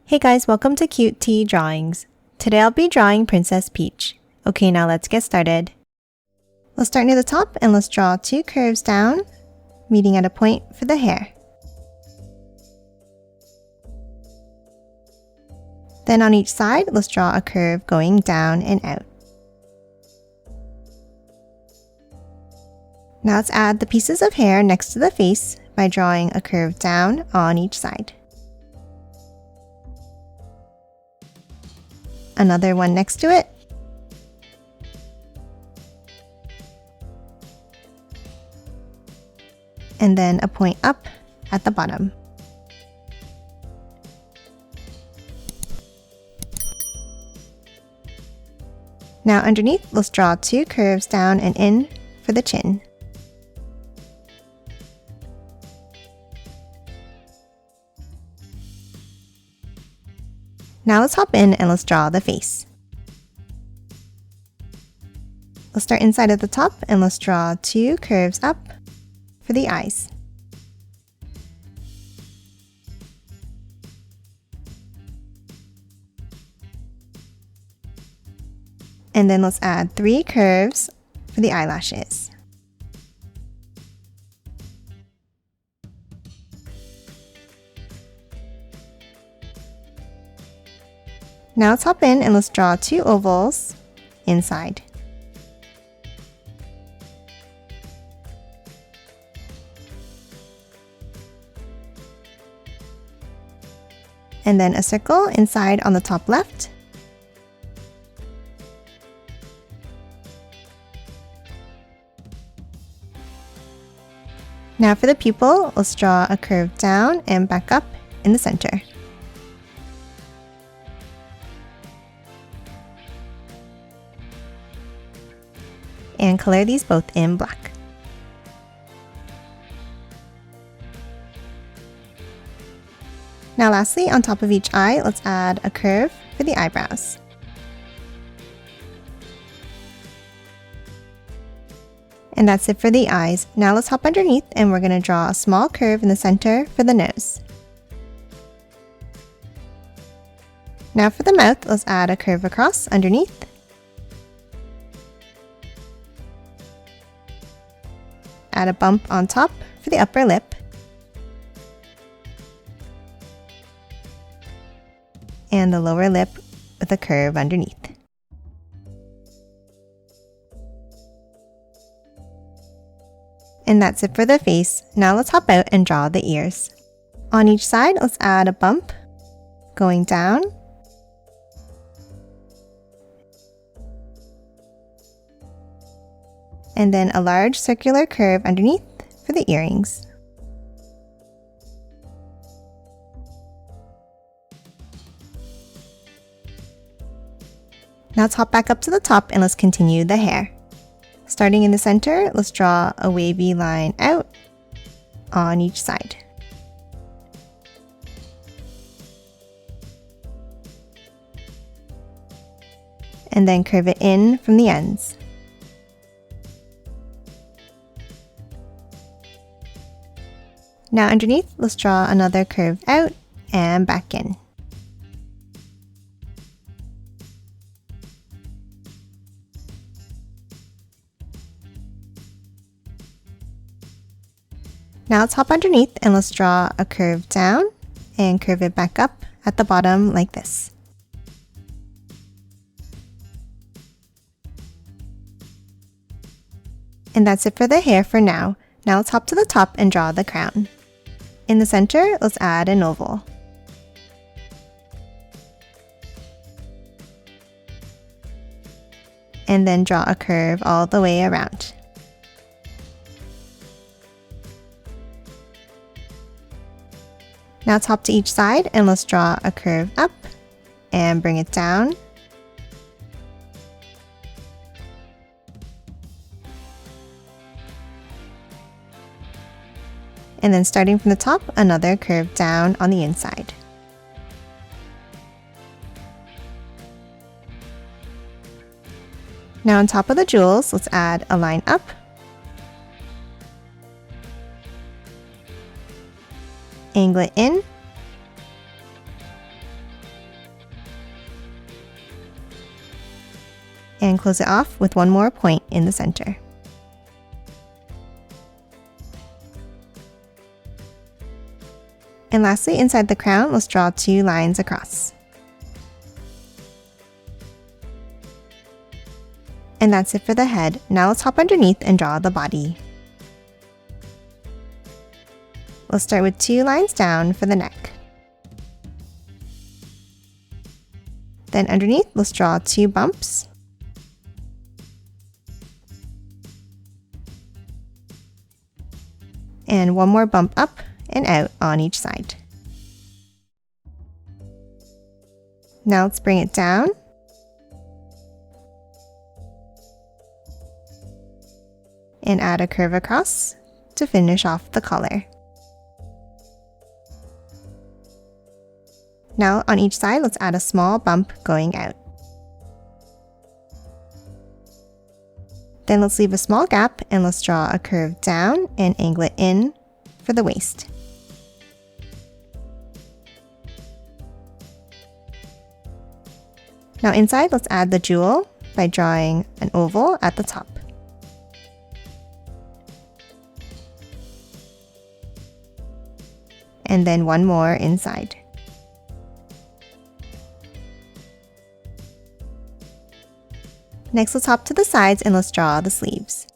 Hey guys, welcome to Cute Tea Drawings. Today I'll be drawing Princess Peach. Okay, now let's get started. Let's start near the top and let's draw two curves down, meeting at a point for the hair. Then on each side, let's draw a curve going down and out. Now let's add the pieces of hair next to the face by drawing a curve down on each side. Another one next to it. And then a point up at the bottom. Now underneath, let's draw two curves down and in for the chin. Now let's hop in and let's draw the face. Let's start inside at the top and let's draw two curves up for the eyes. And then let's add three curves for the eyelashes. Now let's hop in and let's draw two ovals inside. And then a circle inside on the top left. Now for the pupil, let's draw a curve down and back up in the center. And color these both in black. Now lastly, on top of each eye, let's add a curve for the eyebrows. And that's it for the eyes. Now let's hop underneath and we're going to draw a small curve in the center for the nose. Now for the mouth, let's add a curve across underneath. Add a bump on top for the upper lip. And the lower lip with a curve underneath. And that's it for the face. Now let's hop out and draw the ears. On each side, let's add a bump going down. And then a large circular curve underneath for the earrings. Now let's hop back up to the top and let's continue the hair. Starting in the center, let's draw a wavy line out on each side. And then curve it in from the ends. Now underneath, let's draw another curve out and back in. Now let's hop underneath and let's draw a curve down and curve it back up at the bottom like this. And that's it for the hair for now. Now let's hop to the top and draw the crown. In the center, let's add an oval. And then draw a curve all the way around. Now let's hop to each side and let's draw a curve up and bring it down. And then starting from the top, another curve down on the inside. Now on top of the jewels, let's add a line up. Angle it in. and close it off with one more point in the center. And lastly, inside the crown, let's draw 2 lines across. And that's it for the head. Now let's hop underneath and draw the body. We'll start with 2 lines down for the neck. Then underneath, let's draw 2 bumps. And one more bump up and out on each side. Now let's bring it down. And add a curve across to finish off the collar. Now on each side, let's add a small bump going out. Then let's leave a small gap and let's draw a curve down and angle it in for the waist. Now inside, let's add the jewel by drawing an oval at the top. And then one more inside. Next, let's hop to the sides and let's draw the sleeves.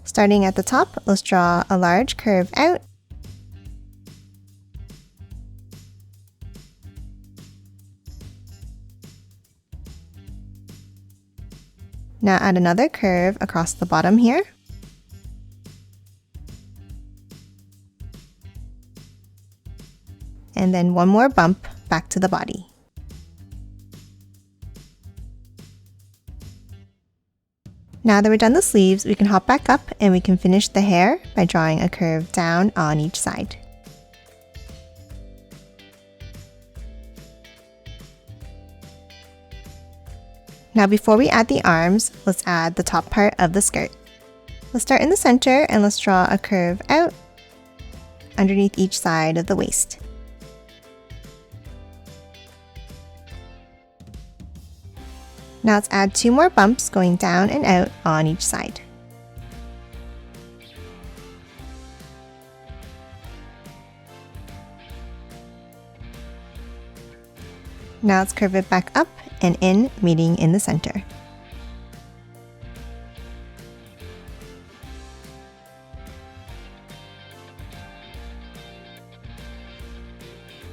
Starting at the top, let's draw a large curve out. Now add another curve across the bottom here. And then one more bump back to the body. Now that we're done the sleeves, we can hop back up and we can finish the hair by drawing a curve down on each side. Now before we add the arms, let's add the top part of the skirt. Let's start in the center and let's draw a curve out underneath each side of the waist. Now let's add 2 more bumps going down and out on each side. Now let's curve it back up and in, meeting in the center.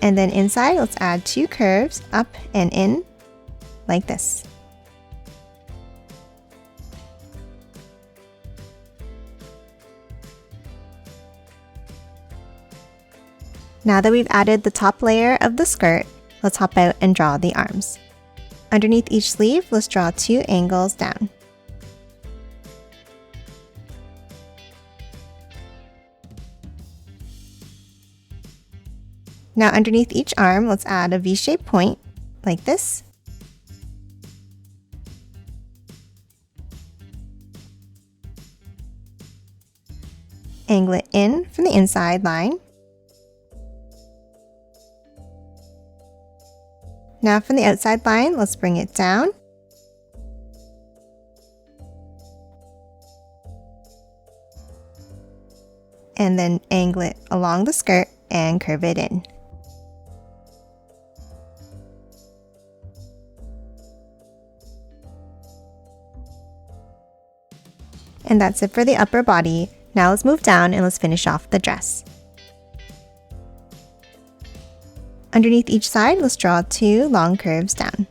And then inside, let's add 2 curves up and in, like this. Now that we've added the top layer of the skirt, let's hop out and draw the arms. Underneath each sleeve, let's draw 2 angles down. Now underneath each arm, let's add a V-shaped point, like this. Angle it in from the inside line. Now from the outside line, let's bring it down. And then angle it along the skirt and curve it in. And that's it for the upper body. Now let's move down and let's finish off the dress. Underneath each side, let's draw 2 long curves down.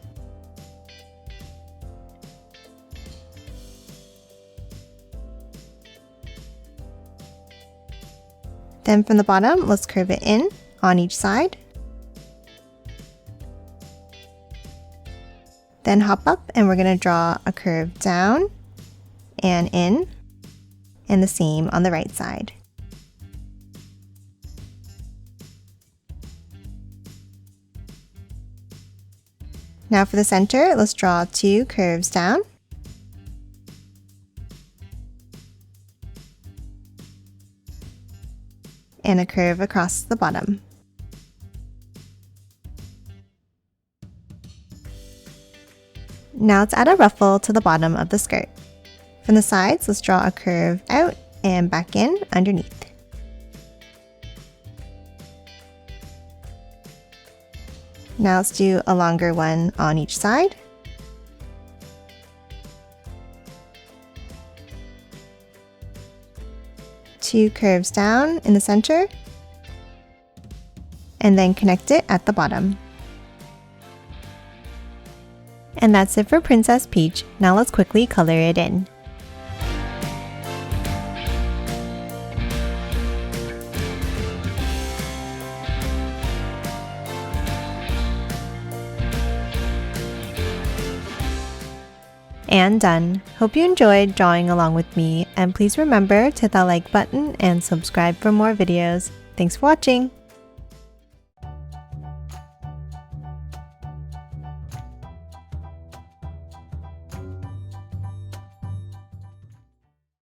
Then from the bottom, let's curve it in on each side. Then hop up and we're going to draw a curve down and in, and the same on the right side. Now for the center, let's draw 2 curves down. And a curve across the bottom. Now let's add a ruffle to the bottom of the skirt. From the sides, let's draw a curve out and back in underneath. Now let's do a longer one on each side. Two curves down in the center, and then connect it at the bottom. And that's it for Princess Peach. Now let's quickly color it in. And done. Hope you enjoyed drawing along with me, and please remember to hit that like button and subscribe for more videos. Thanks for watching!